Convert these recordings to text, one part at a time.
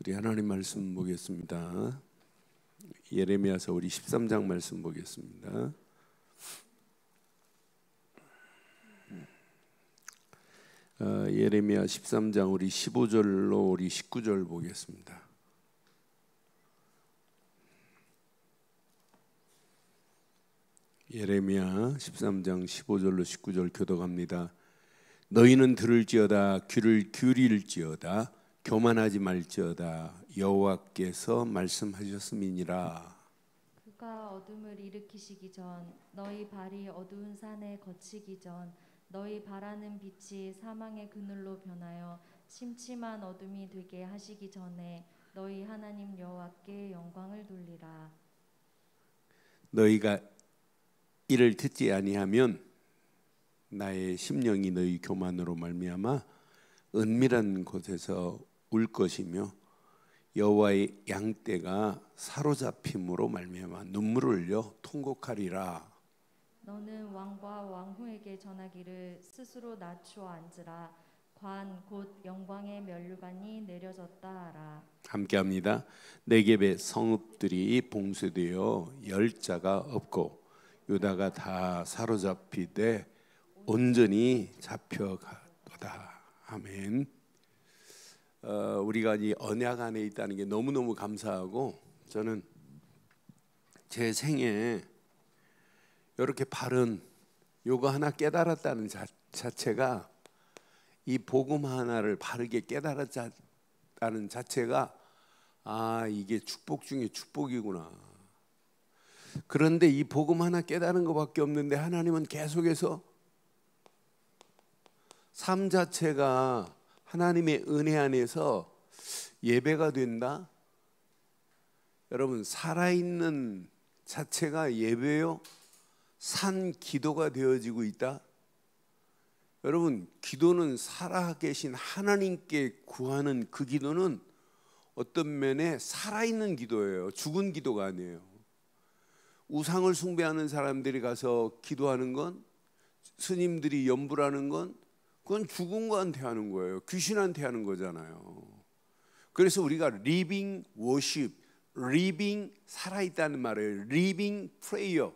우리 하나님 말씀 보겠습니다. 예레미야서 우리 13장 말씀 보겠습니다. 예레미야 13장 우리 15절로 우리 19절 보겠습니다. 예레미야 13장 15절로 19절 교독합니다. 너희는 들을지어다, 귀를 기울일지어다, 교만하지 말지어다. 여호와께서 말씀하셨음이니라. 그가 어둠을 일으키시기 전, 너희 발이 어두운 산에 거치기 전, 너희 바라는 빛이 사망의 그늘로 변하여 침침한 어둠이 되게 하시기 전에 너희 하나님 여호와께 영광을 돌리라. 너희가 이를 듣지 아니하면 나의 심령이 너희 교만으로 말미암아 은밀한 곳에서 울 것이며 여호와의 양떼가 사로잡힘으로 말미암아 눈물을 흘려 통곡하리라. 너는 왕과 왕후에게 전하기를 스스로 낮추어 앉으라. 관 곧 영광의 면류관이 내려졌다 하라. 함께합니다. 네겝의 성읍들이 봉쇄되어 열자가 없고 유다가 다 사로잡히되 온전히 잡혀가도다. 아멘. 우리가 이 언약 안에 있다는 게 너무너무 감사하고, 저는 제 생에 이렇게 바른 요거 하나 깨달았다는 자체가, 이 복음 하나를 바르게 깨달았다는 자체가 이게 축복 중에 축복이구나. 그런데 이 복음 하나 깨달은 것밖에 없는데 하나님은 계속해서 삶 자체가 하나님의 은혜 안에서 예배가 된다. 여러분, 살아있는 자체가 예배요, 산 기도가 되어지고 있다. 여러분, 기도는 살아계신 하나님께 구하는 그 기도는 어떤 면에 살아있는 기도예요. 죽은 기도가 아니에요. 우상을 숭배하는 사람들이 가서 기도하는 건, 스님들이 염불하는 건, 그건 죽은 거한테 하는 거예요. 귀신한테 하는 거잖아요. 그래서 우리가 living worship, living 살아있다는 말이에요. living prayer,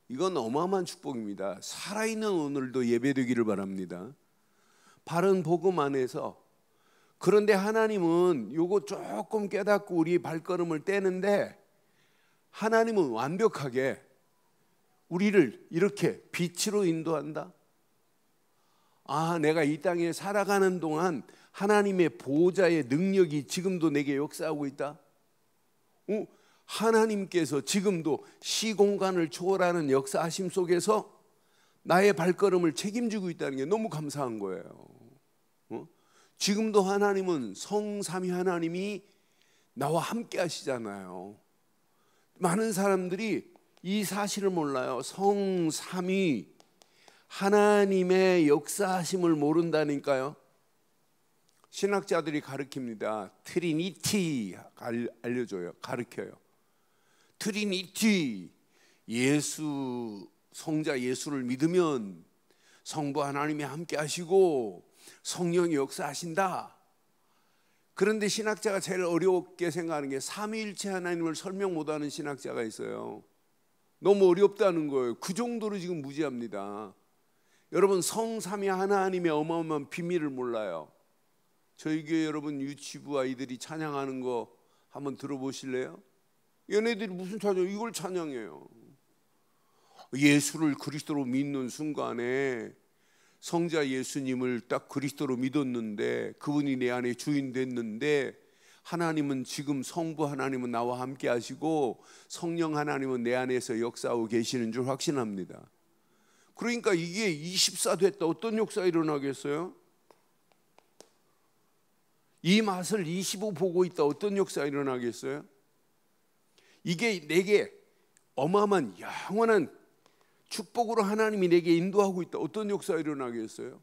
이건 어마어마한 축복입니다. 살아있는 오늘도 예배되기를 바랍니다. 바른 복음 안에서. 그런데 하나님은 요거 조금 깨닫고 우리 발걸음을 떼는데, 하나님은 완벽하게 우리를 이렇게 빛으로 인도한다. 내가 이 땅에 살아가는 동안 하나님의 보호자의 능력이 지금도 내게 역사하고 있다. 하나님께서 지금도 시공간을 초월하는 역사하심 속에서 나의 발걸음을 책임지고 있다는 게 너무 감사한 거예요. 지금도 하나님은 성삼위 하나님이 나와 함께 하시잖아요. 많은 사람들이 이 사실을 몰라요. 성삼위 하나님의 역사하심을 모른다니까요. 신학자들이 가르칩니다. 트리니티 알려줘요. 가르쳐요. 트리니티, 예수, 성자 예수를 믿으면 성부 하나님이 함께 하시고 성령이 역사하신다. 그런데 신학자가 제일 어렵게 생각하는 게 삼위일체 하나님을 설명 못하는 신학자가 있어요. 너무 어렵다는 거예요. 그 정도로 지금 무지합니다. 여러분, 성삼위 하나님의 어마어마한 비밀을 몰라요. 저희 교회 여러분 유치부 아이들이 찬양하는 거 한번 들어보실래요? 얘네들이 무슨 찬양, 이걸 찬양해요. 예수를 그리스도로 믿는 순간에 성자 예수님을 딱 그리스도로 믿었는데, 그분이 내 안에 주인 됐는데, 하나님은 지금 성부 하나님은 나와 함께 하시고 성령 하나님은 내 안에서 역사하고 계시는 줄 확신합니다. 그러니까 이게 24 됐다. 어떤 역사 일어나겠어요? 이 맛을 25 보고 있다. 어떤 역사 일어나겠어요? 이게 내게 어마어마한 영원한 축복으로 하나님이 내게 인도하고 있다. 어떤 역사 일어나겠어요?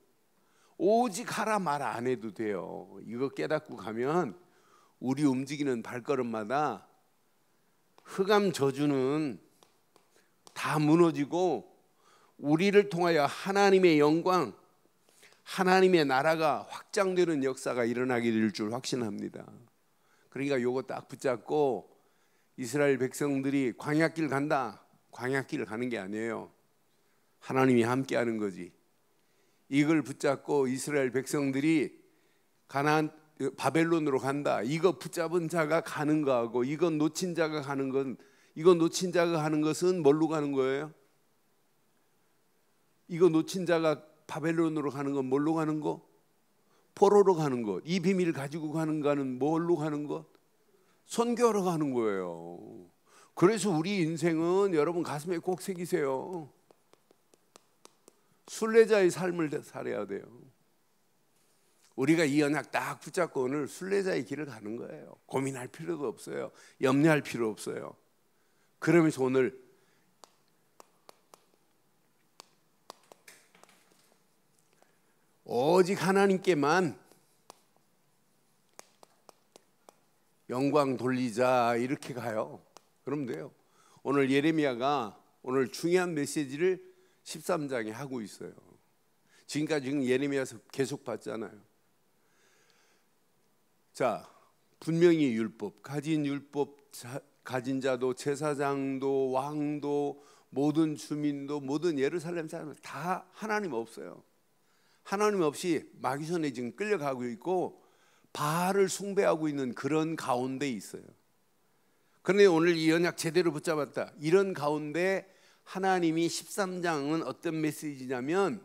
오직 하라 말 안 해도 돼요. 이거 깨닫고 가면 우리 움직이는 발걸음마다 흑암 저주는 다 무너지고 우리를 통하여 하나님의 영광, 하나님의 나라가 확장되는 역사가 일어나게 될 줄 확신합니다. 그러니까 요거 딱 붙잡고 이스라엘 백성들이 광야길 간다. 광야길을 가는 게 아니에요. 하나님이 함께하는 거지. 이걸 붙잡고 이스라엘 백성들이 가나안 바벨론으로 간다. 이거 붙잡은 자가 가는 거하고 이거 놓친 자가 가는 건, 이거 놓친 자가 가는 것은 뭘로 가는 거예요? 이거 놓친 자가 바벨론으로 가는 건 뭘로 가는 거? 포로로 가는 것. 이 비밀을 가지고 가는 거는 뭘로 가는 것? 선교하러 가는 거예요. 그래서 우리 인생은 여러분 가슴에 꼭 새기세요. 순례자의 삶을 살아야 돼요. 우리가 이 언약 딱 붙잡고 오늘 순례자의 길을 가는 거예요. 고민할 필요도 없어요. 염려할 필요 없어요. 그러면서 오늘 오직 하나님께만 영광 돌리자, 이렇게 가요. 그러면 돼요. 오늘 예레미야가 오늘 중요한 메시지를 13장에 하고 있어요. 지금까지 예레미야서 계속 봤잖아요. 자, 분명히 율법, 가진 자도 제사장도 왕도 모든 주민도 모든 예루살렘 사람들 다 하나님 없어요. 하나님 없이 마귀손에 지금 끌려가고 있고 바알을 숭배하고 있는 그런 가운데 있어요. 그런데 오늘 이 언약 제대로 붙잡았다. 이런 가운데 하나님이 13장은 어떤 메시지냐면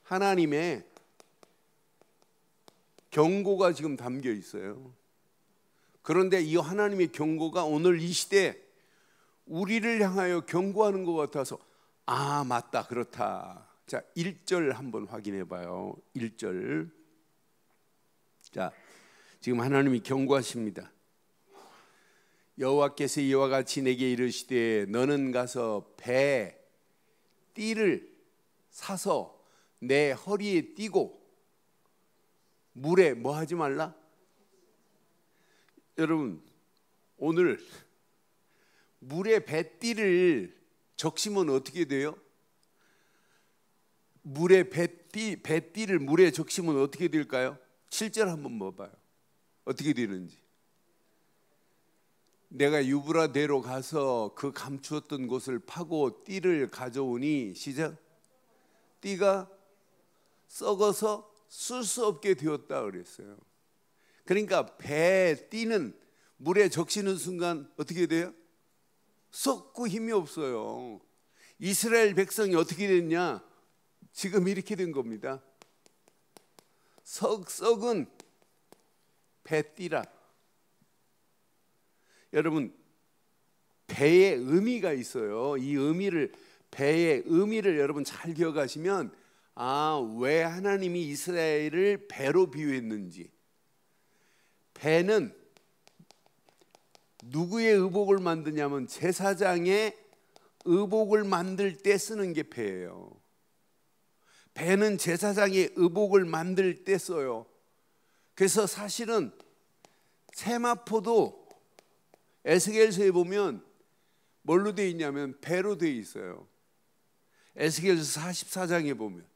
하나님의 경고가 지금 담겨 있어요. 그런데 이 하나님의 경고가 오늘 이 시대 우리를 향하여 경고하는 것 같아서 아, 맞다, 그렇다. 자, 1절 한번 확인해 봐요. 1절. 자, 지금 하나님이 경고하십니다. 여호와께서 이와 같이 내게 이르시되 너는 가서 배 띠를 사서 내 허리에 띠고 물에 뭐 하지 말라? 여러분, 오늘 물에 배띠를 적시면 어떻게 돼요? 물에 배띠를 물에 적시면 어떻게 될까요? 7절 한번 봐봐요. 어떻게 되는지. 내가 유브라데로 가서 그 감추었던 곳을 파고 띠를 가져오니 시작. 띠가 썩어서 쓸 수 없게 되었다 그랬어요. 그러니까 배 띠는 물에 적시는 순간 어떻게 돼요? 썩고 힘이 없어요. 이스라엘 백성이 어떻게 됐냐? 지금 이렇게 된 겁니다. 썩은 배띠라. 여러분, 배의 의미가 있어요. 이 의미를, 배의 의미를 여러분 잘 기억하시면 아, 왜 하나님이 이스라엘을 배로 비유했는지. 배는 누구의 의복을 만드냐면 제사장의 의복을 만들 때 쓰는 게 배예요. 배는 제사장의 의복을 만들 때 써요. 그래서 사실은 세마포도 에스겔서에 보면 뭘로 되어 있냐면 배로 되어 있어요. 에스겔서 44장에 보면.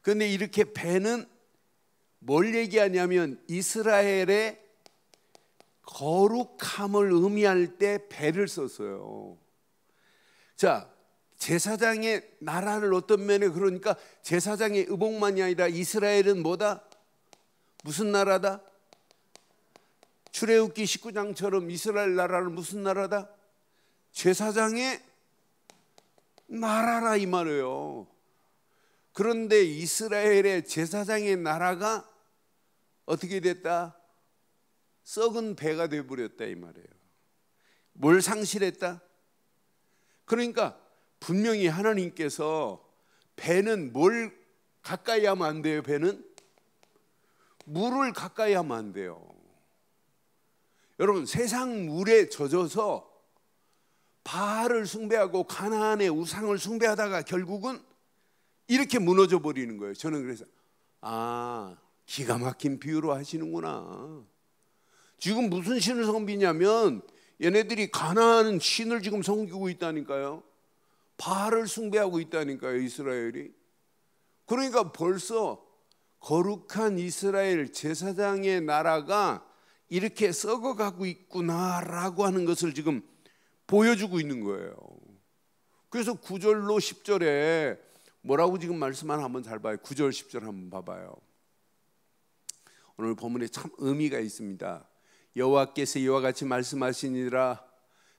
그런데 이렇게 배는 뭘 얘기하냐면 이스라엘의 거룩함을 의미할 때 배를 썼어요. 자, 제사장의 나라를 어떤 면에, 그러니까 제사장의 의복만이 아니라 이스라엘은 뭐다? 무슨 나라다? 출애굽기 19장처럼 이스라엘 나라는 무슨 나라다? 제사장의 나라라 이 말이에요. 그런데 이스라엘의 제사장의 나라가 어떻게 됐다? 썩은 배가 되어버렸다 이 말이에요. 뭘 상실했다? 그러니까 분명히 하나님께서 배는 뭘 가까이 하면 안 돼요? 배는 물을 가까이 하면 안 돼요. 여러분, 세상 물에 젖어서 바알을 숭배하고 가나안의 우상을 숭배하다가 결국은 이렇게 무너져 버리는 거예요. 저는 그래서 아, 기가 막힌 비유로 하시는구나. 지금 무슨 신을 섬기냐면 얘네들이 가나안 신을 지금 섬기고 있다니까요. 바알을 숭배하고 있다니까요, 이스라엘이. 그러니까 벌써 거룩한 이스라엘 제사장의 나라가 이렇게 썩어가고 있구나라고 하는 것을 지금 보여주고 있는 거예요. 그래서 9절로 10절에 뭐라고 지금 말씀하나 한번 잘 봐요. 9절 10절 한번 봐봐요. 오늘 본문에 참 의미가 있습니다. 여호와께서 이와 같이 말씀하시니라.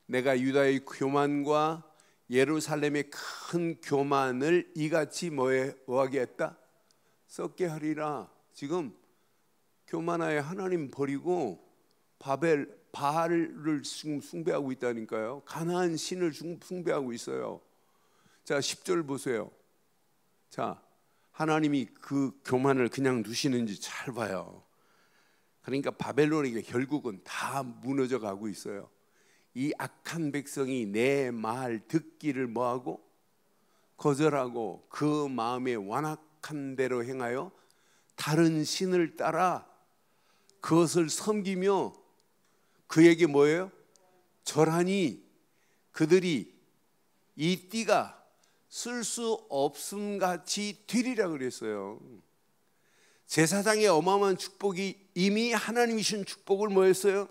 내가 유다의 교만과 예루살렘의 큰 교만을 이같이 뭐하게 했다? 썩게 하리라. 지금 교만하여 하나님 버리고 바알을 숭배하고 있다니까요. 가나안 신을 숭배하고 있어요. 자, 10절 보세요. 자, 하나님이 그 교만을 그냥 두시는지 잘 봐요. 그러니까 바벨론에게 결국은 다 무너져 가고 있어요. 이 악한 백성이 내 말 듣기를 뭐하고? 거절하고 그 마음에 완악한 대로 행하여 다른 신을 따라 그것을 섬기며 그에게 뭐예요? 절하니 그들이 이 띠가 쓸 수 없음 같이 되리라 그랬어요. 제사장의 어마어마한 축복이 이미 하나님이신 축복을 뭐였어요?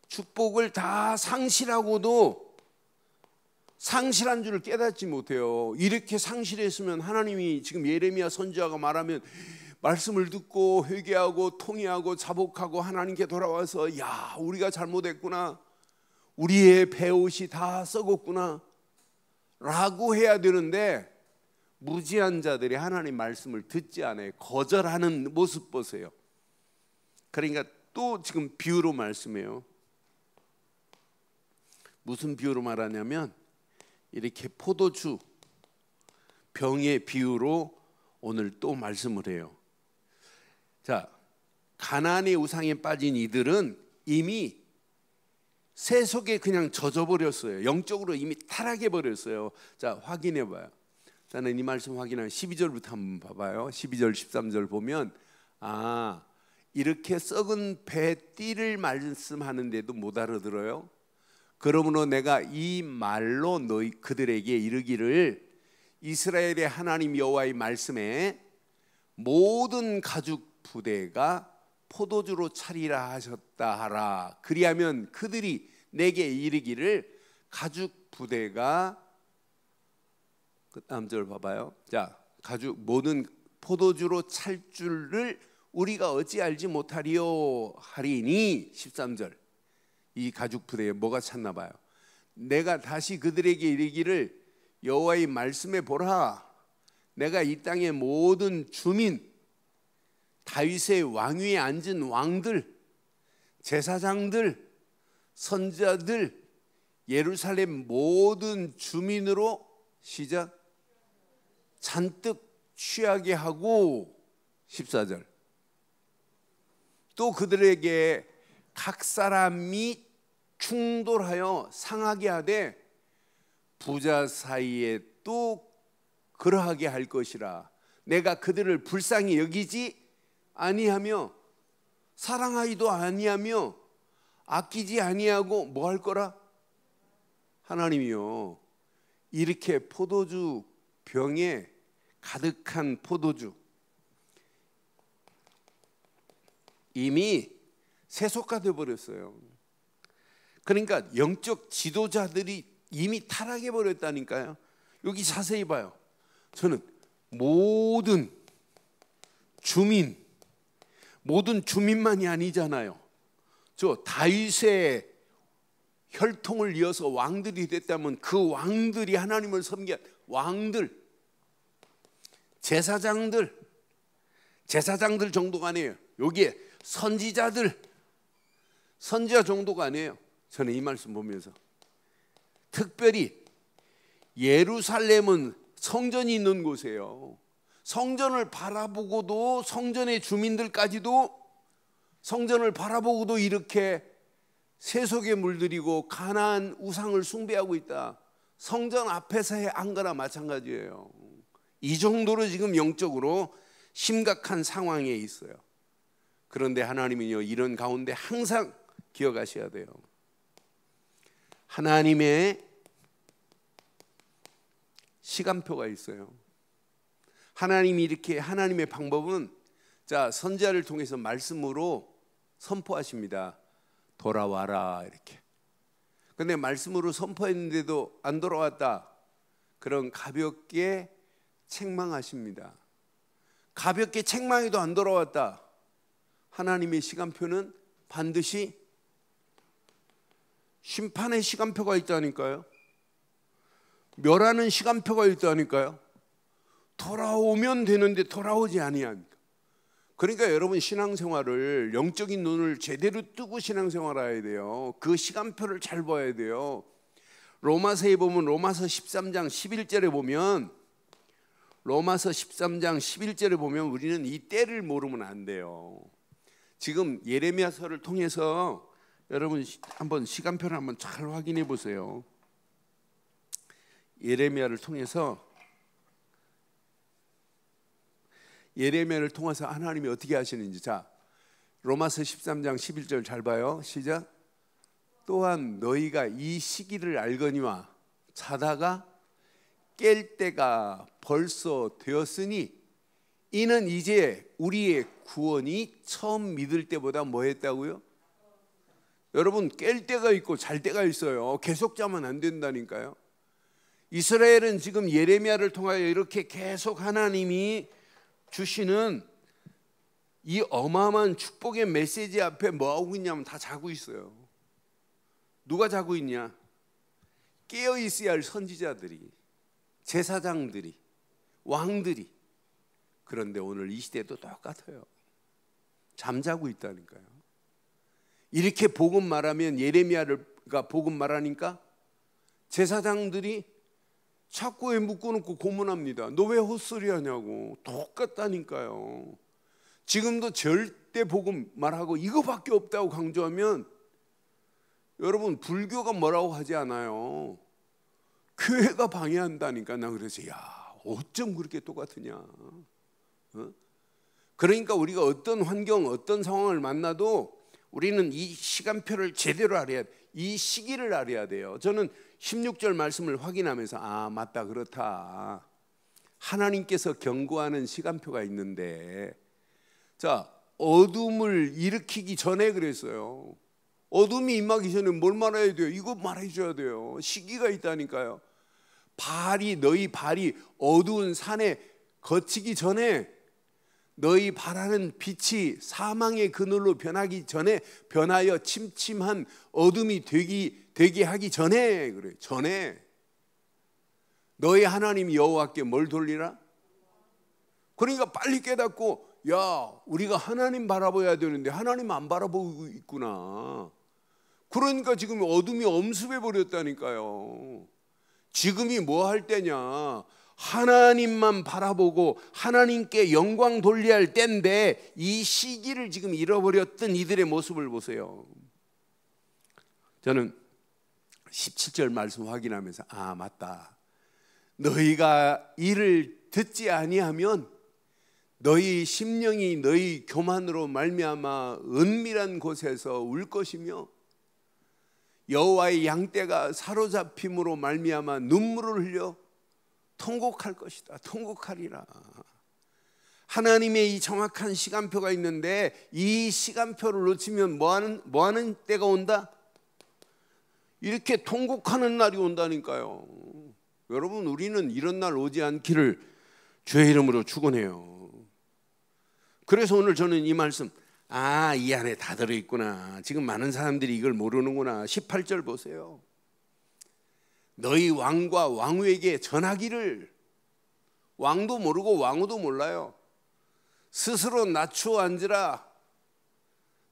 축복을 다 상실하고도 상실한 줄을 깨닫지 못해요. 이렇게 상실했으면 하나님이 지금 예레미야 선지자가 말하면 말씀을 듣고 회개하고 통회하고 자복하고 하나님께 돌아와서 야, 우리가 잘못했구나, 우리의 배옷이 다 썩었구나 라고 해야 되는데 무지한 자들이 하나님 말씀을 듣지 않아요. 거절하는 모습 보세요. 그러니까 또 지금 비유로 말씀해요. 무슨 비유로 말하냐면 이렇게 포도주 병의 비유로 오늘 또 말씀을 해요. 자, 가나안의 우상에 빠진 이들은 이미 세속에 그냥 젖어버렸어요. 영적으로 이미 타락해 버렸어요. 자, 확인해 봐요. 저는 이 말씀 확인하면 12절부터 한번 봐봐요. 12절 13절 보면 이렇게 썩은 배 띠를 말씀하는데도 못 알아들어요. 그러므로 내가 이 말로 너희 그들에게 이르기를 이스라엘의 하나님 여호와의 말씀에 모든 가죽 부대가 포도주로 차리라 하셨다 하라. 그리하면 그들이 내게 이르기를 가죽 부대가 그 다음 절 봐봐요. 자, 가죽 모든 포도주로 찰 줄을 우리가 어찌 알지 못하리요 하리니 13절. 이 가죽 부대에 뭐가 찼나 봐요. 내가 다시 그들에게 이르기를 여호와의 말씀에 보라. 내가 이 땅의 모든 주민, 다윗의 왕위에 앉은 왕들, 제사장들, 선지자들, 예루살렘 모든 주민으로 시작 잔뜩 취하게 하고 14절. 또 그들에게 각 사람이 충돌하여 상하게 하되 부자 사이에 또 그러하게 할 것이라. 내가 그들을 불쌍히 여기지 아니하며 사랑하지도 아니하며 아끼지 아니하고 뭐 할 거라? 하나님이요, 이렇게 포도주 병에 가득한 포도주 이미 세속화돼 버렸어요. 그러니까 영적 지도자들이 이미 타락해 버렸다니까요. 여기 자세히 봐요. 저는 모든 주민만이 아니잖아요. 저 다윗의 혈통을 이어서 왕들이 됐다면 그 왕들이 하나님을 섬긴 왕들, 제사장들 정도가 아니에요. 여기에 선지자 정도가 아니에요. 저는 이 말씀 보면서 특별히 예루살렘은 성전이 있는 곳이에요. 성전을 바라보고도 성전의 주민들까지도 성전을 바라보고도 이렇게 세속에 물들이고 가나안 우상을 숭배하고 있다. 성전 앞에서의 안 거나 마찬가지예요. 이 정도로 지금 영적으로 심각한 상황에 있어요. 그런데 하나님은요, 이런 가운데 항상 기억하셔야 돼요. 하나님의 시간표가 있어요. 하나님이 이렇게 하나님의 방법은 자 선지자를 통해서 말씀으로 선포하십니다. 돌아와라 이렇게. 근데 말씀으로 선포했는데도 안 돌아왔다. 그런 가볍게 책망하십니다. 가볍게 책망해도 안 돌아왔다. 하나님의 시간표는 반드시 심판의 시간표가 있다니까요. 멸하는 시간표가 있다니까요. 돌아오면 되는데 돌아오지 아니하니까. 그러니까 여러분 신앙생활을 영적인 눈을 제대로 뜨고 신앙생활해야 돼요. 그 시간표를 잘 봐야 돼요. 로마서에 보면 로마서 13장 11절에 보면 로마서 13장 11절에 보면 우리는 이 때를 모르면 안 돼요. 지금 예레미야서를 통해서 여러분 한번 시간표를 한번 잘 확인해 보세요. 예레미야를 통해서 하나님이 어떻게 하시는지. 자, 로마서 13장 11절 잘 봐요. 시작. 또한 너희가 이 시기를 알거니와 자다가 깰 때가 벌써 되었으니 이는 이제 우리의 구원이 처음 믿을 때보다 뭐 했다고요? 여러분 깰 때가 있고 잘 때가 있어요. 계속 자면 안 된다니까요. 이스라엘은 지금 예레미야를 통하여 이렇게 계속 하나님이 주시는 이 어마어마한 축복의 메시지 앞에 뭐하고 있냐면 다 자고 있어요. 누가 자고 있냐? 깨어 있어야 할 선지자들이, 제사장들이, 왕들이. 그런데 오늘 이 시대도 똑같아요. 잠자고 있다니까요. 이렇게 복음 말하면 예레미야가 복음 말하니까 제사장들이 착고에 묶어놓고 고문합니다. 너 왜 헛소리 하냐고. 똑같다니까요. 지금도 절대 복음 말하고 이거밖에 없다고 강조하면 여러분 불교가 뭐라고 하지 않아요. 교회가 방해한다니까. 나 그래서 야 어쩜 그렇게 똑같으냐. 그러니까 우리가 어떤 환경 어떤 상황을 만나도 우리는 이 시간표를 제대로 알아야 돼. 이 시기를 알아야 돼요. 저는 16절 말씀을 확인하면서 아 맞다 그렇다. 하나님께서 경고하는 시간표가 있는데 자 어둠을 일으키기 전에 그랬어요. 어둠이 임하기 전에 뭘 말해야 돼요? 이거 말해줘야 돼요. 시기가 있다니까요. 너희 발이 어두운 산에 거치기 전에 너희 바라는 빛이 사망의 그늘로 변하기 전에 변하여 침침한 어둠이 되게 하기 전에 그래. 전에 너희 하나님 여호와께 뭘 돌리라? 그러니까 빨리 깨닫고 야 우리가 하나님 바라봐야 되는데 하나님 안 바라보고 있구나. 그러니까 지금 어둠이 엄습해 버렸다니까요. 지금이 뭐 할 때냐? 하나님만 바라보고 하나님께 영광 돌려야 할 때인데 이 시기를 지금 잃어버렸던 이들의 모습을 보세요. 저는 17절 말씀 확인하면서 아 맞다. 너희가 이를 듣지 아니하면 너희 심령이 너희 교만으로 말미암아 은밀한 곳에서 울 것이며 여호와의 양떼가 사로잡힘으로 말미암아 눈물을 흘려 통곡할 것이다. 통곡하리라. 하나님의 이 정확한 시간표가 있는데 이 시간표를 놓치면 뭐하는 때가 온다? 이렇게 통곡하는 날이 온다니까요. 여러분 우리는 이런 날 오지 않기를 주의 이름으로 축원해요. 그래서 오늘 저는 이 말씀 이 안에 다 들어있구나. 지금 많은 사람들이 이걸 모르는구나. 18절 보세요. 너희 왕과 왕후에게 전하기를. 왕도 모르고 왕후도 몰라요. 스스로 낮추어 앉으라.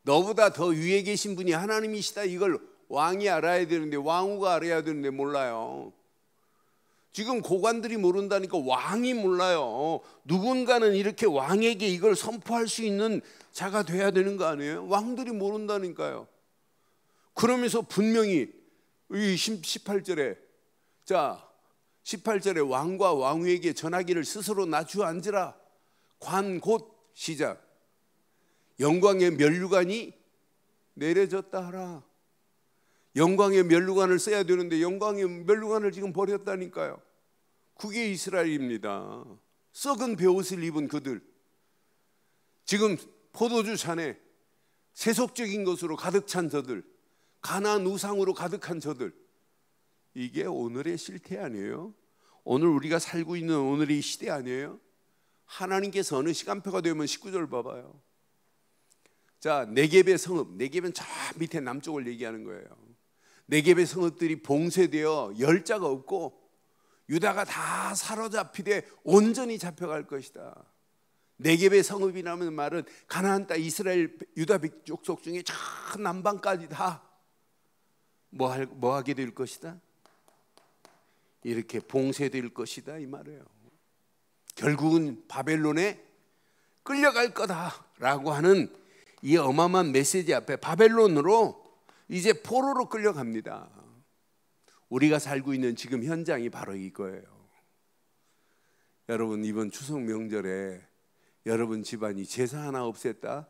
너보다 더 위에 계신 분이 하나님이시다. 이걸 왕이 알아야 되는데 왕후가 알아야 되는데 몰라요. 지금 고관들이 모른다니까 왕이 몰라요. 누군가는 이렇게 왕에게 이걸 선포할 수 있는 자가 돼야 되는 거 아니에요? 왕들이 모른다니까요. 그러면서 분명히 이 18절에 자 18절에 왕과 왕후에게 전하기를 스스로 낮추어 앉으라. 관 곧 시작. 영광의 면류관이 내려졌다 하라. 영광의 면류관을 써야 되는데 영광의 면류관을 지금 버렸다니까요. 그게 이스라엘입니다. 썩은 베옷을 입은 그들, 지금 포도주 잔에 세속적인 것으로 가득 찬 저들, 가나안 우상으로 가득한 저들, 이게 오늘의 실태 아니에요? 오늘 우리가 살고 있는 오늘의 시대 아니에요? 하나님께서 어느 시간표가 되면 19절 봐봐요. 자, 네겝의 성읍, 네겝은 저 밑에 남쪽을 얘기하는 거예요. 네겝의 성읍들이 봉쇄되어 열자가 없고 유다가 다 사로잡히되 온전히 잡혀갈 것이다. 네겝의 성읍이라는 말은 가나안 땅 이스라엘 유다 족속 중에 저 남방까지 다 뭐 하게 될 것이다? 이렇게 봉쇄될 것이다 이 말이에요. 결국은 바벨론에 끌려갈 거다라고 하는 이 어마어마한 메시지 앞에 바벨론으로 이제 포로로 끌려갑니다. 우리가 살고 있는 지금 현장이 바로 이거예요. 여러분, 이번 추석 명절에 여러분 집안이 제사 하나 없앴다?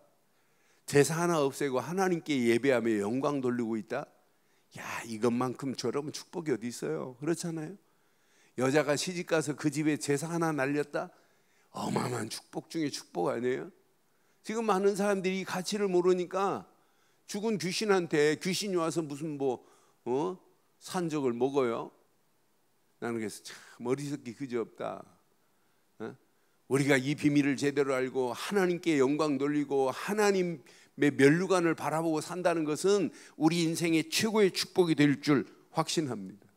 제사 하나 없애고 하나님께 예배하며 영광 돌리고 있다? 야, 이것만큼 여러분 축복이 어디 있어요? 그렇잖아요. 여자가 시집가서 그 집에 제사 하나 날렸다? 어마어마한 축복 중에 축복 아니에요? 지금 많은 사람들이 가치를 모르니까 죽은 귀신한테 귀신이 와서 무슨 산적을 먹어요. 나는 그래서 참 어리석기 그지없다. 우리가 이 비밀을 제대로 알고 하나님께 영광 돌리고 하나님의 면류관을 바라보고 산다는 것은 우리 인생의 최고의 축복이 될 줄 확신합니다.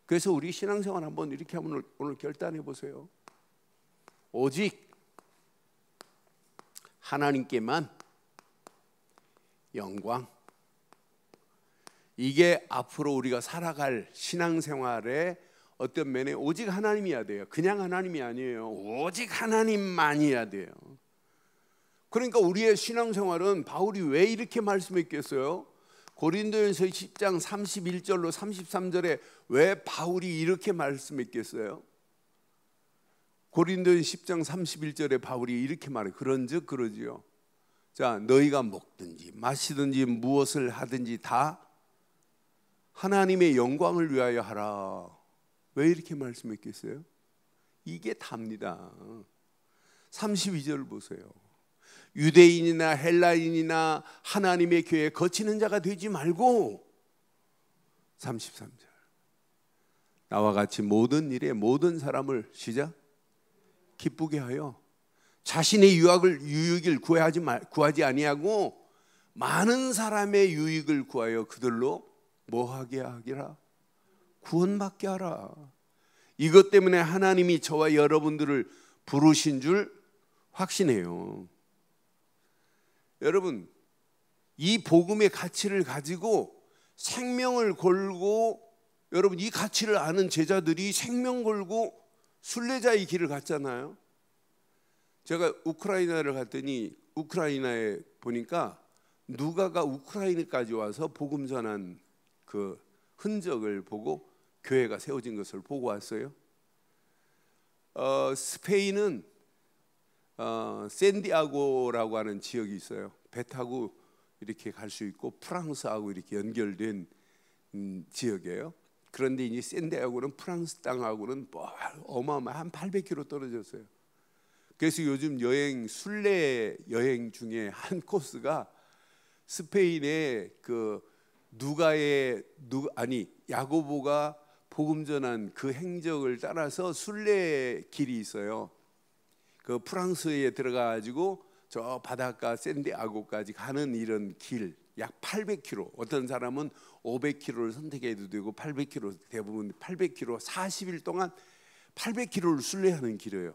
그래서 우리 신앙생활 한번 이렇게 한번 오늘 결단해 보세요. 오직 하나님께만 영광, 이게 앞으로 우리가 살아갈 신앙생활의 어떤 면에 오직 하나님이어야 돼요. 그냥 하나님이 아니에요. 오직 하나님만이어야 돼요. 그러니까 우리의 신앙생활은 바울이 왜 이렇게 말씀했겠어요? 고린도전서 10장 31절로 33절에 왜 바울이 이렇게 말씀했겠어요? 고린도전 10장 31절에 바울이 이렇게 말해요. 그런즉 그러지요. 자, 너희가 먹든지 마시든지 무엇을 하든지 다 하나님의 영광을 위하여 하라. 왜 이렇게 말씀했겠어요? 이게 답니다. 32절 보세요. 유대인이나 헬라인이나 하나님의 교회에 거치는 자가 되지 말고, 33절, 나와 같이 모든 일에 모든 사람을 시작 기쁘게 하여 자신의 유익을 구하지 아니하고 많은 사람의 유익을 구하여 그들로 뭐하게 하기라? 구원받게 하라. 이것 때문에 하나님이 저와 여러분들을 부르신 줄 확신해요. 여러분, 이 복음의 가치를 가지고 생명을 걸고, 여러분 이 가치를 아는 제자들이 생명 걸고 순례자의 길을 갔잖아요. 제가 우크라이나를 갔더니 우크라이나에 보니까 누가가 우크라이나까지 와서 복음 전한 그 흔적을 보고 교회가 세워진 것을 보고 왔어요. 스페인은 샌디아고라고 하는 지역이 있어요. 배 타고 이렇게 갈 수 있고 프랑스하고 이렇게 연결된 지역이에요. 그런데 이제 샌디아고는 프랑스 땅하고는 어마어마한 800km 떨어졌어요. 그래서 요즘 순례 여행 중에 한 코스가 스페인의 야고보가 복음 전한 그 행적을 따라서 순례 길이 있어요. 그 프랑스에 들어가가지고 저 바닷가 샌디아고까지 가는 이런 길, 약 800km. 어떤 사람은 500km를 선택해도 되고 800km, 대부분 800km, 40일 동안 800km를 순례하는 길이에요.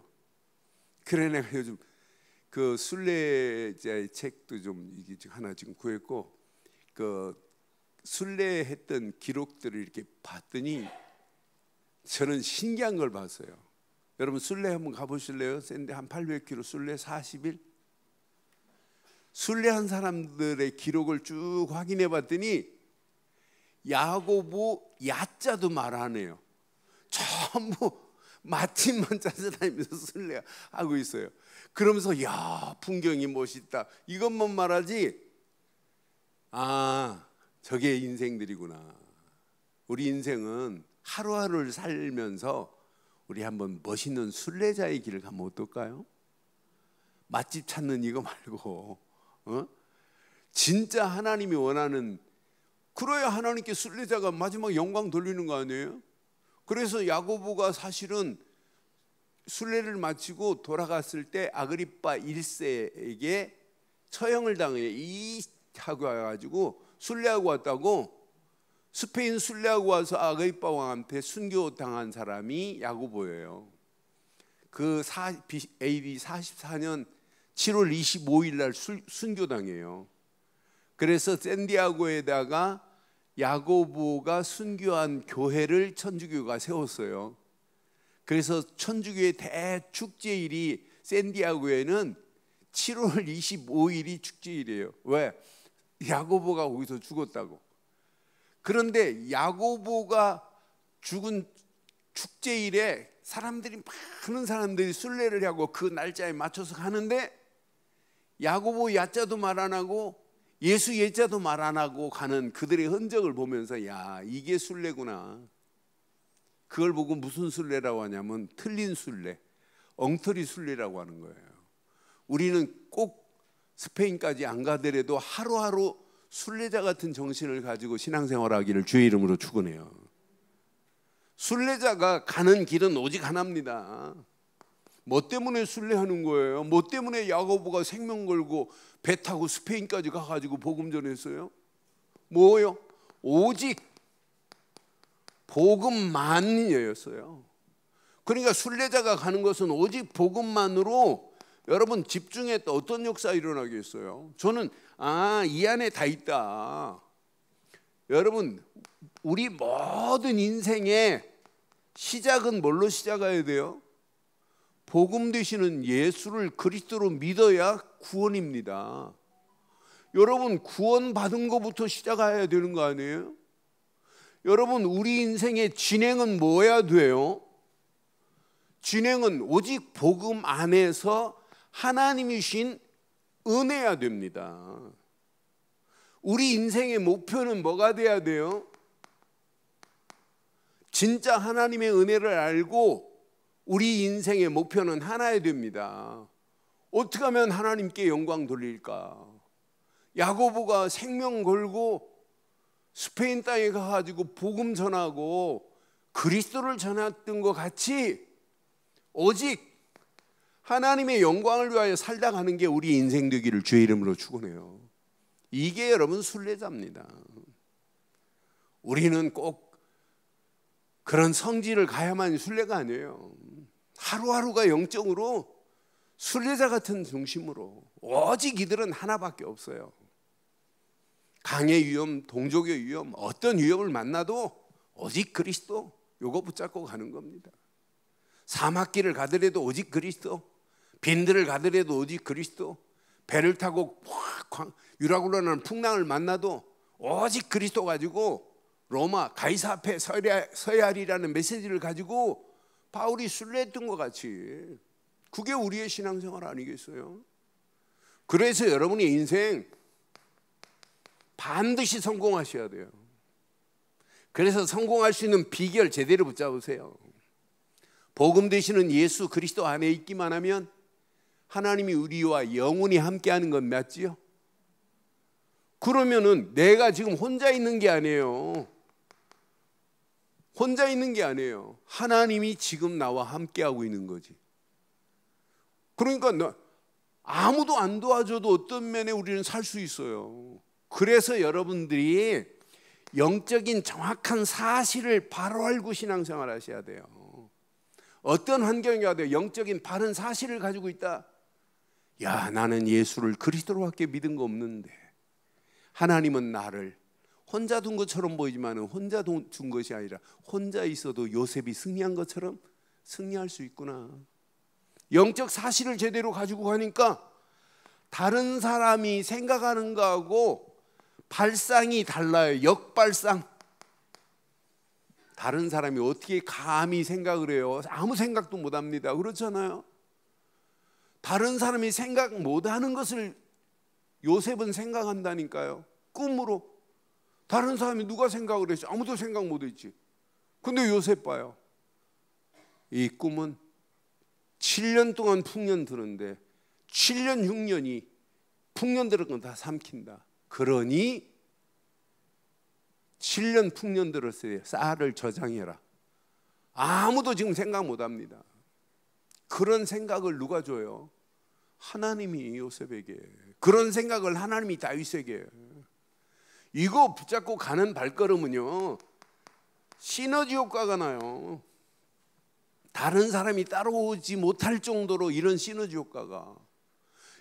그래 내가 요즘 그 순례자의 책도 좀 하나 지금 구했고, 그 순례했던 기록들을 이렇게 봤더니 저는 신기한 걸 봤어요. 여러분 순례 한번 가보실래요? 샌디 한 800km 순례 40일? 순례한 사람들의 기록을 쭉 확인해 봤더니 야고보 야자도 말 안 해요. 전부 마침만 찾아다니면서 순례하고 있어요. 그러면서 야, 풍경이 멋있다 이것만 말하지, 아, 저게 인생들이구나. 우리 인생은 하루하루를 살면서 우리 한번 멋있는 순례자의 길을 가면 어떨까요? 맛집 찾는 이거 말고 진짜 하나님이 원하는, 그래야 하나님께 순례자가 마지막 영광 돌리는 거 아니에요? 그래서 야고보가 사실은 순례를 마치고 돌아갔을 때 아그리빠 1세에게 처형을 당해 하고 와가지고 순례하고 왔다고. 스페인 순례하고 와서 아그리빠 왕한테 순교당한 사람이 야고보예요. 그 AD 44년 7월 25일 날 순교당해요. 그래서 샌디아고에다가 야고보가 순교한 교회를 천주교가 세웠어요. 그래서 천주교의 대축제일이 샌디아고에는 7월 25일이 축제일이에요. 왜? 야고보가 거기서 죽었다고. 그런데 야고보가 죽은 축제일에 많은 사람들이 순례를 하고 그 날짜에 맞춰서 가는데 야고보 야자도 말 안 하고 예수 예자도 말 안 하고 가는 그들의 흔적을 보면서 야, 이게 순례구나. 그걸 보고 무슨 순례라고 하냐면 틀린 순례, 엉터리 순례라고 하는 거예요. 우리는 꼭 스페인까지 안 가더라도 하루하루 순례자 같은 정신을 가지고 신앙생활하기를 주의 이름으로 축원해요. 순례자가 가는 길은 오직 하나입니다. 뭐 때문에 순례하는 거예요? 뭐 때문에 야고보가 생명 걸고 배 타고 스페인까지 가가지고 복음 전했어요? 뭐요? 오직 복음만이었어요. 그러니까 순례자가 가는 것은 오직 복음만으로. 여러분 집중했다 어떤 역사 일어나겠어요? 저는 이 안에 다 있다. 여러분 우리 모든 인생의 시작은 뭘로 시작해야 돼요? 복음 되시는 예수를 그리스도로 믿어야 구원입니다. 여러분 구원 받은 것부터 시작해야 되는 거 아니에요? 여러분 우리 인생의 진행은 뭐야 돼요? 진행은 오직 복음 안에서 하나님이 주신 은혜야 됩니다. 우리 인생의 목표는 뭐가 돼야 돼요? 진짜 하나님의 은혜를 알고 우리 인생의 목표는 하나야 됩니다. 어떻게 하면 하나님께 영광 돌릴까? 야고보가 생명 걸고 스페인 땅에 가가지고 복음 전하고 그리스도를 전했던 것 같이 오직 하나님의 영광을 위하여 살다 가는 게 우리 인생 되기를 주의 이름으로 축원해요. 이게 여러분 순례자입니다. 우리는 꼭 그런 성지를 가야만 순례가 아니에요. 하루하루가 영적으로 순례자 같은 중심으로. 오직 이들은 하나밖에 없어요. 강의 위험, 동족의 위험, 어떤 위험을 만나도 오직 그리스도, 요거 붙잡고 가는 겁니다. 사막길을 가더라도 오직 그리스도, 빈들을 가더라도 오직 그리스도, 배를 타고 유라굴라는 풍랑을 만나도 오직 그리스도 가지고 로마 가이사 앞에 서야 하리라는 메시지를 가지고 바울이 순례했던 것 같이, 그게 우리의 신앙생활 아니겠어요? 그래서 여러분의 인생 반드시 성공하셔야 돼요. 그래서 성공할 수 있는 비결 제대로 붙잡으세요. 복음 되시는 예수 그리스도 안에 있기만 하면 하나님이 우리와 영원히 함께하는 건 맞지요? 그러면은 내가 지금 혼자 있는 게 아니에요. 혼자 있는 게 아니에요. 하나님이 지금 나와 함께하고 있는 거지. 그러니까 아무도 안 도와줘도 어떤 면에 우리는 살 수 있어요. 그래서 여러분들이 영적인 정확한 사실을 바로 알고 신앙생활 하셔야 돼요. 어떤 환경이 와도 영적인 바른 사실을 가지고 있다. 야, 나는 예수를 그리스도로밖에 믿은 거 없는데 하나님은 나를 혼자 둔 것처럼 보이지만 혼자 둔 것이 아니라 혼자 있어도 요셉이 승리한 것처럼 승리할 수 있구나. 영적 사실을 제대로 가지고 가니까 다른 사람이 생각하는 거하고 발상이 달라요. 역발상. 다른 사람이 어떻게 감히 생각을 해요? 아무 생각도 못 합니다. 그렇잖아요. 다른 사람이 생각 못하는 것을 요셉은 생각한다니까요. 꿈으로. 다른 사람이 누가 생각을 했지? 아무도 생각 못 했지. 근데 요셉 봐요. 이 꿈은 7년 동안 풍년 드는데 7년 6년이 풍년 들은 건 다 삼킨다. 그러니 7년 풍년 들었어요. 쌀을 저장해라. 아무도 지금 생각 못합니다. 그런 생각을 누가 줘요? 하나님이 요셉에게. 그런 생각을 하나님이 다윗에게. 이거 붙잡고 가는 발걸음은요, 시너지 효과가 나요. 다른 사람이 따라오지 못할 정도로 이런 시너지 효과가.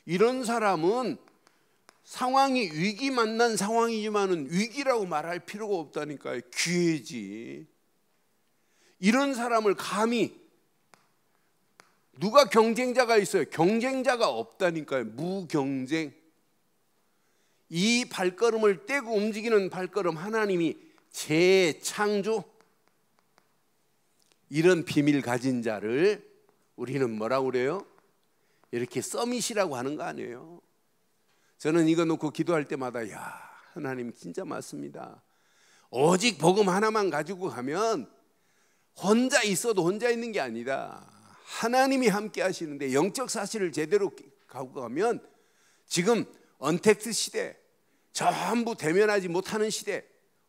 이런 사람은 상황이 위기 만난 상황이지만은 위기라고 말할 필요가 없다니까요. 기회지. 이런 사람을 감히, 누가 경쟁자가 있어요? 경쟁자가 없다니까요. 무경쟁. 이 발걸음을 떼고 움직이는 발걸음, 하나님이 재창조. 이런 비밀 가진 자를 우리는 뭐라고 그래요? 이렇게 서밋이라고 하는 거 아니에요? 저는 이거 놓고 기도할 때마다, 야, 하나님 진짜 맞습니다. 오직 복음 하나만 가지고 가면 혼자 있어도 혼자 있는 게 아니다. 하나님이 함께 하시는데 영적 사실을 제대로 갖고 가면 지금 언택트 시대, 전부 대면하지 못하는 시대,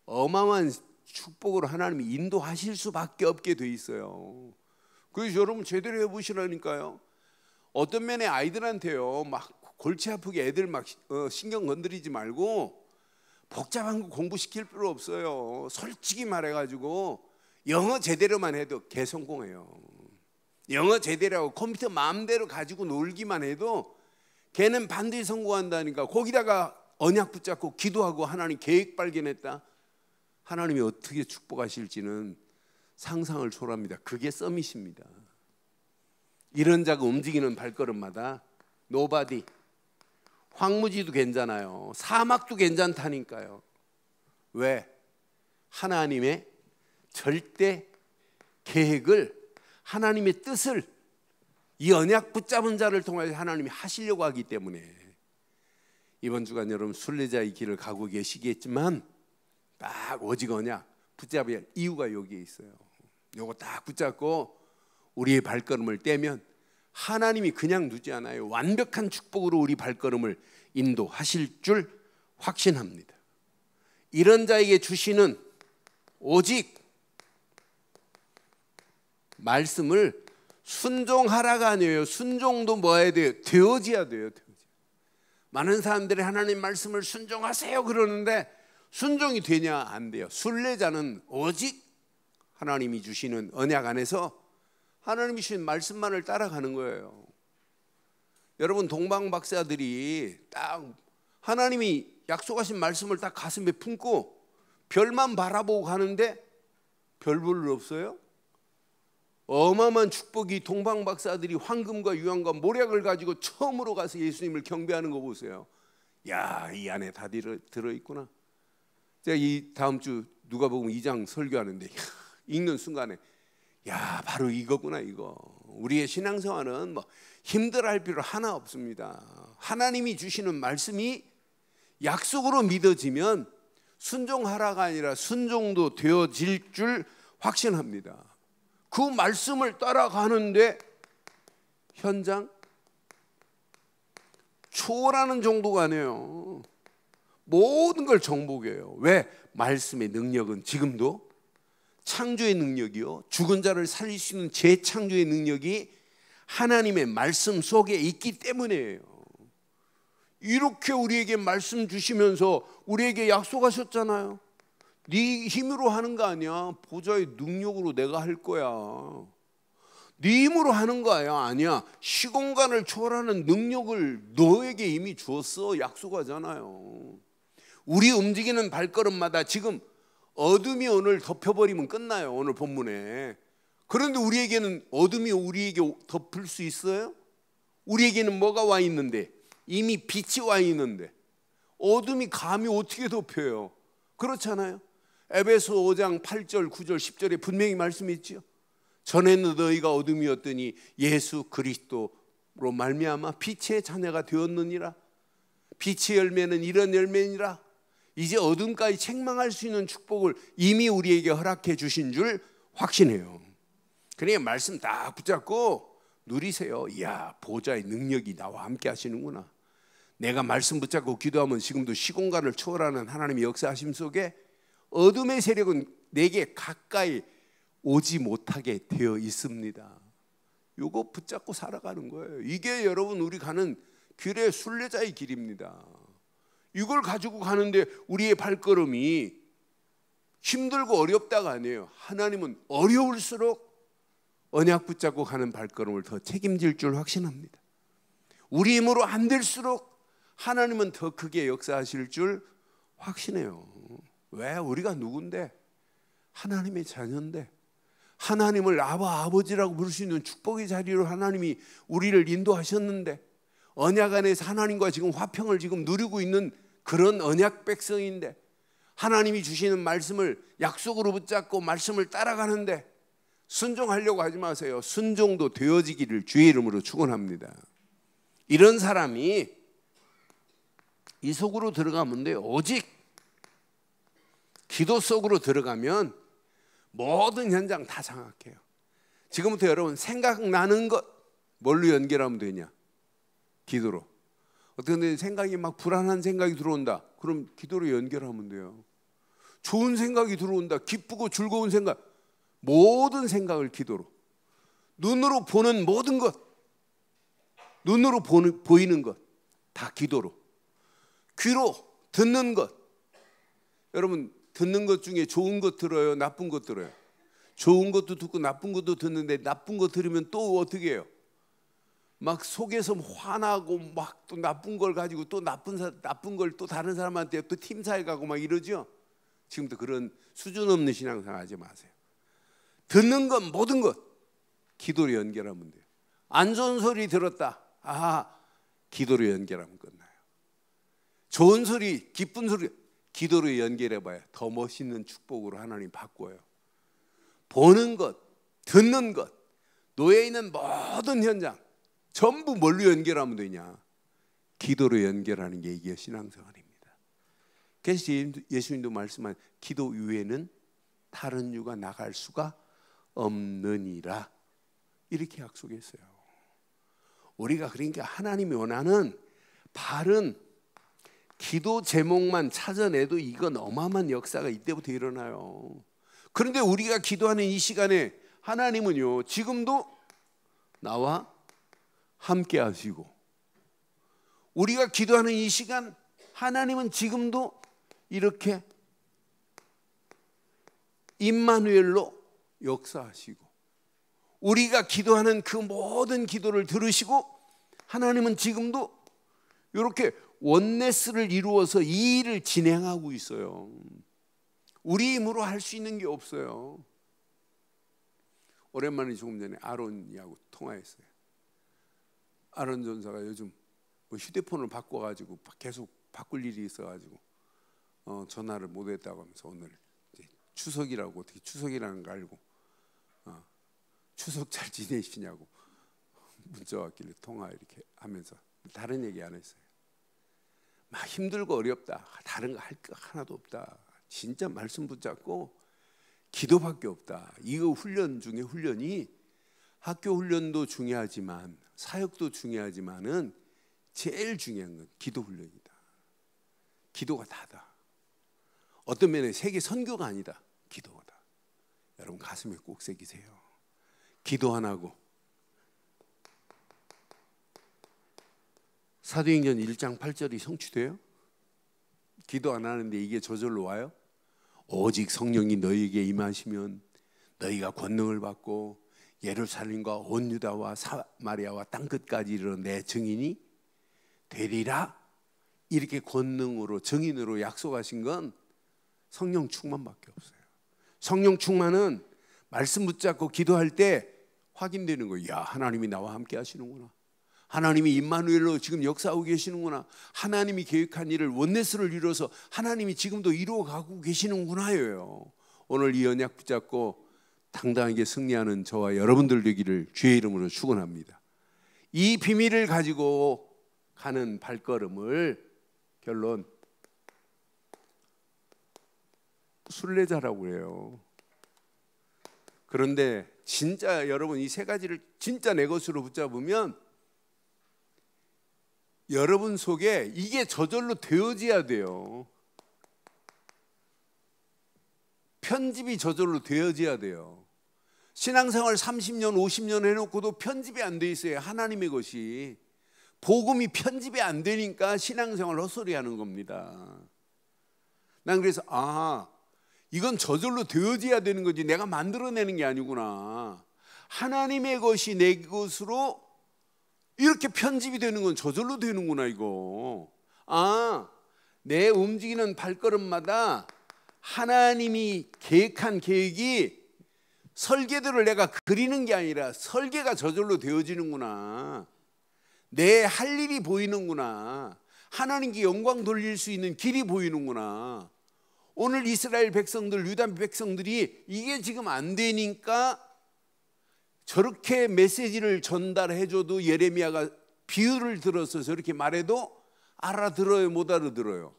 어마어마한 축복으로 하나님이 인도하실 수밖에 없게 돼 있어요. 그래서 여러분 제대로 해보시라니까요. 어떤 면에 아이들한테요, 막 골치 아프게 애들 막 신경 건드리지 말고 복잡한 거 공부시킬 필요 없어요. 솔직히 말해가지고 영어 제대로만 해도 개성공해요. 영어 제대로 하고 컴퓨터 마음대로 가지고 놀기만 해도 걔는 반드시 성공한다니까. 거기다가 언약 붙잡고 기도하고 하나님 계획 발견했다. 하나님이 어떻게 축복하실지는 상상을 초월합니다. 그게 서밋입니다. 이런 자가 움직이는 발걸음마다 노바디. 황무지도 괜찮아요. 사막도 괜찮다니까요. 왜? 하나님의 절대 계획을, 하나님의 뜻을 이 언약 붙잡은 자를 통해 하나님이 하시려고 하기 때문에. 이번 주간 여러분 순례자의 길을 가고 계시겠지만 딱 오직 언약 붙잡아야 할 이유가 여기에 있어요. 요거 딱 붙잡고 우리의 발걸음을 떼면 하나님이 그냥 두지 않아요. 완벽한 축복으로 우리 발걸음을 인도하실 줄 확신합니다. 이런 자에게 주시는 오직 말씀을 순종하라가 아니에요. 순종도 뭐 해야 돼요? 되어져야 돼요. 많은 사람들이 하나님 말씀을 순종하세요 그러는데 순종이 되냐? 안 돼요. 순례자는 오직 하나님이 주시는 언약 안에서 하나님이 주신 말씀만을 따라가는 거예요. 여러분 동방 박사들이 딱 하나님이 약속하신 말씀을 딱 가슴에 품고 별만 바라보고 가는데 별 볼 일 없어요? 어마어마한 축복이 동방 박사들이 황금과 유황과 모략을 가지고 처음으로 가서 예수님을 경배하는 거 보세요. 야, 이 안에 다 들어있구나. 제가 이 다음 주 누가복음 2장 설교하는데 읽는 순간에 야, 바로 이거구나. 이거 우리의 신앙생활은 뭐 힘들어할 필요 하나 없습니다. 하나님이 주시는 말씀이 약속으로 믿어지면 순종하라가 아니라 순종도 되어질 줄 확신합니다. 그 말씀을 따라가는데 현장 초월하는 정도가 아니에요. 모든 걸 정복해요. 왜? 말씀의 능력은 지금도 창조의 능력이요, 죽은 자를 살릴 수 있는 재창조의 능력이 하나님의 말씀 속에 있기 때문이에요. 이렇게 우리에게 말씀 주시면서 우리에게 약속하셨잖아요. 네 힘으로 하는 거 아니야. 보좌의 능력으로 내가 할 거야. 네 힘으로 하는 거 아니야. 시공간을 초월하는 능력을 너에게 이미 주었어. 약속하잖아요. 우리 움직이는 발걸음마다 지금 어둠이 오늘 덮여버리면 끝나요. 오늘 본문에. 그런데 우리에게는 어둠이 우리에게 덮을 수 있어요? 우리에게는 뭐가 와 있는데? 이미 빛이 와 있는데 어둠이 감히 어떻게 덮여요? 그렇잖아요. 에베소 5장 8절 9절 10절에 분명히 말씀이 있죠. 전에는 너희가 어둠이었더니 예수 그리스도로 말미암아 빛의 자녀가 되었느니라. 빛의 열매는 이런 열매니라. 이제 어둠까지 책망할 수 있는 축복을 이미 우리에게 허락해 주신 줄 확신해요. 그러니까 말씀 딱 붙잡고 누리세요. 이야, 보좌의 능력이 나와 함께 하시는구나. 내가 말씀 붙잡고 기도하면 지금도 시공간을 초월하는 하나님의 역사하심 속에 어둠의 세력은 내게 가까이 오지 못하게 되어 있습니다. 이거 붙잡고 살아가는 거예요. 이게 여러분 우리 가는 길의 순례자의 길입니다. 이걸 가지고 가는데 우리의 발걸음이 힘들고 어렵다가 아니에요. 하나님은 어려울수록 언약 붙잡고 가는 발걸음을 더 책임질 줄 확신합니다. 우리 힘으로 안 될수록 하나님은 더 크게 역사하실 줄 확신해요. 왜? 우리가 누군데? 하나님의 자녀인데, 하나님을 아버지라고 부를 수 있는 축복의 자리로 하나님이 우리를 인도하셨는데, 언약 안에서 하나님과 지금 화평을 지금 누리고 있는 그런 언약 백성인데, 하나님이 주시는 말씀을 약속으로 붙잡고 말씀을 따라가는데 순종하려고 하지 마세요. 순종도 되어지기를 주의 이름으로 축원합니다. 이런 사람이 이 속으로 들어가면 돼요. 오직 기도 속으로 들어가면 모든 현장 다 장악해요. 지금부터 여러분 생각나는 것 뭘로 연결하면 되냐? 기도로. 어떻게 생각이 막 불안한 생각이 들어온다. 그럼 기도로 연결하면 돼요. 좋은 생각이 들어온다. 기쁘고 즐거운 생각. 모든 생각을 기도로. 눈으로 보는 모든 것, 눈으로 보이는 것 다 기도로. 귀로 듣는 것. 여러분 듣는 것 중에 좋은 것 들어요? 나쁜 것 들어요? 좋은 것도 듣고 나쁜 것도 듣는데 나쁜 것 들으면 또 어떻게 해요? 막 속에서 화나고 막 또 나쁜 걸 가지고 또 나쁜 걸 또 다른 사람한테 또 팀사에 가고 막 이러죠. 지금부터 그런 수준 없는 신앙생활 하지 마세요. 듣는 것 모든 것 기도로 연결하면 돼요. 안 좋은 소리 들었다. 아하, 기도로 연결하면 끝나요. 좋은 소리, 기쁜 소리 기도로 연결해봐야 더 멋있는 축복으로 하나님 바꿔요. 보는 것, 듣는 것, 놓여 있는 모든 현장 전부 뭘로 연결하면 되냐? 기도로 연결하는 게 이게 신앙생활입니다. 그래서 예수님도 말씀한 기도 이외에는 다른 유가 나갈 수가 없느니라 이렇게 약속했어요. 우리가 그러니까 하나님이 원하는 바른 기도 제목만 찾아내도 이건 어마어마한 역사가 이때부터 일어나요. 그런데 우리가 기도하는 이 시간에 하나님은요 지금도 나와 함께 하시고, 우리가 기도하는 이 시간 하나님은 지금도 이렇게 임마누엘로 역사하시고, 우리가 기도하는 그 모든 기도를 들으시고 하나님은 지금도 이렇게 원네스를 이루어서 이 일을 진행하고 있어요. 우리 힘으로 할 수 있는 게 없어요. 오랜만에 조금 전에 아론이하고 통화했어요. 아론 전사가 요즘 뭐 휴대폰을 바꿔가지고 계속 바꿀 일이 있어가지고 전화를 못했다고 하면서 오늘 추석이라고 어떻게 추석이라는 거 알고 추석 잘 지내시냐고 문자 왔길래 통화 이렇게 하면서 다른 얘기 안 했어요. 막 힘들고 어렵다. 다른 거 할 거 하나도 없다. 진짜 말씀 붙잡고 기도밖에 없다. 이거 훈련 중에 훈련이 학교 훈련도 중요하지만 사역도 중요하지만은 제일 중요한 건 기도 훈련이다. 기도가 다다. 어떤 면에 세계 선교가 아니다. 기도다. 여러분 가슴에 꼭 새기세요. 기도 안 하고 사도행전 1장 8절이 성취돼요? 기도 안 하는데 이게 저절로 와요? 오직 성령이 너희에게 임하시면 너희가 권능을 받고 예루살렘과 온 유다와 사마리아와 땅끝까지 이르러 내 증인이 되리라. 이렇게 권능으로 증인으로 약속하신 건 성령 충만밖에 없어요. 성령 충만은 말씀 붙잡고 기도할 때 확인되는 거예요. 야, 하나님이 나와 함께 하시는구나. 하나님이 임마누엘로 지금 역사하고 계시는구나. 하나님이 계획한 일을 원네스를 이루어서 하나님이 지금도 이루어가고 계시는구나예요. 오늘 이 언약 붙잡고 당당하게 승리하는 저와 여러분들 되기를 주의 이름으로 축원합니다. 이 비밀을 가지고 가는 발걸음을 결론 순례자라고 해요. 그런데 진짜 여러분 이 세 가지를 진짜 내 것으로 붙잡으면 여러분 속에 이게 저절로 되어져야 돼요. 편집이 저절로 되어져야 돼요. 신앙생활 30년 50년 해놓고도 편집이 안 돼 있어요. 하나님의 것이. 복음이 편집이 안 되니까 신앙생활 헛소리 하는 겁니다. 난 그래서 이건 저절로 되어져야 되는 거지 내가 만들어내는 게 아니구나. 하나님의 것이 내 것으로 이렇게 편집이 되는 건 저절로 되는구나 이거. 내 움직이는 발걸음마다 하나님이 계획한 계획이 설계도를 내가 그리는 게 아니라 설계가 저절로 되어지는구나. 내 할 일이 보이는구나. 하나님께 영광 돌릴 수 있는 길이 보이는구나. 오늘 이스라엘 백성들, 유다 백성들이 이게 지금 안 되니까 저렇게 메시지를 전달해줘도 예레미야가 비유를 들어서 저렇게 말해도 알아들어요, 못 알아들어요?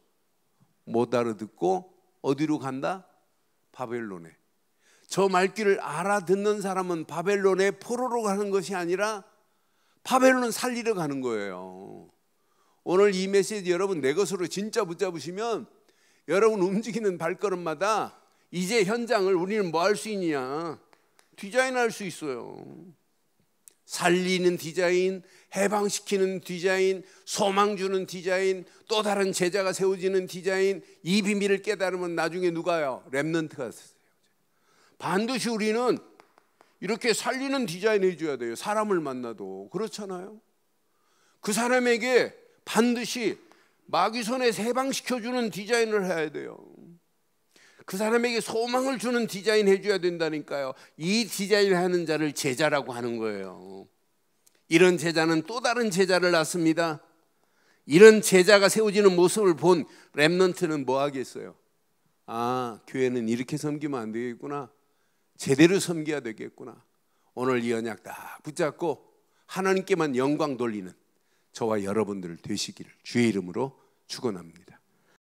못 알아듣고 어디로 간다? 바벨론에. 저 말귀를 알아듣는 사람은 바벨론에 포로로 가는 것이 아니라 바벨론 살리러 가는 거예요. 오늘 이 메시지 여러분 내 것으로 진짜 붙잡으시면 여러분 움직이는 발걸음마다 이제 현장을 우리는 뭐 할 수 있냐? 디자인할 수 있어요. 살리는 디자인, 해방시키는 디자인, 소망 주는 디자인, 또 다른 제자가 세워지는 디자인. 이 비밀을 깨달으면 나중에 누가요? 렘넌트가 세워져요. 반드시 우리는 이렇게 살리는 디자인 해줘야 돼요. 사람을 만나도. 그렇잖아요. 그 사람에게 반드시 마귀 손에서 해방시켜주는 디자인을 해야 돼요. 그 사람에게 소망을 주는 디자인 해줘야 된다니까요. 이 디자인을 하는 자를 제자라고 하는 거예요. 이런 제자는 또 다른 제자를 낳습니다. 이런 제자가 세워지는 모습을 본 렘넌트는 뭐 하겠어요? 교회는 이렇게 섬기면 안 되겠구나. 제대로 섬겨야 되겠구나. 오늘 이 언약 딱 붙잡고 하나님께만 영광 돌리는 저와 여러분들 되시기를 주의 이름으로 축원합니다.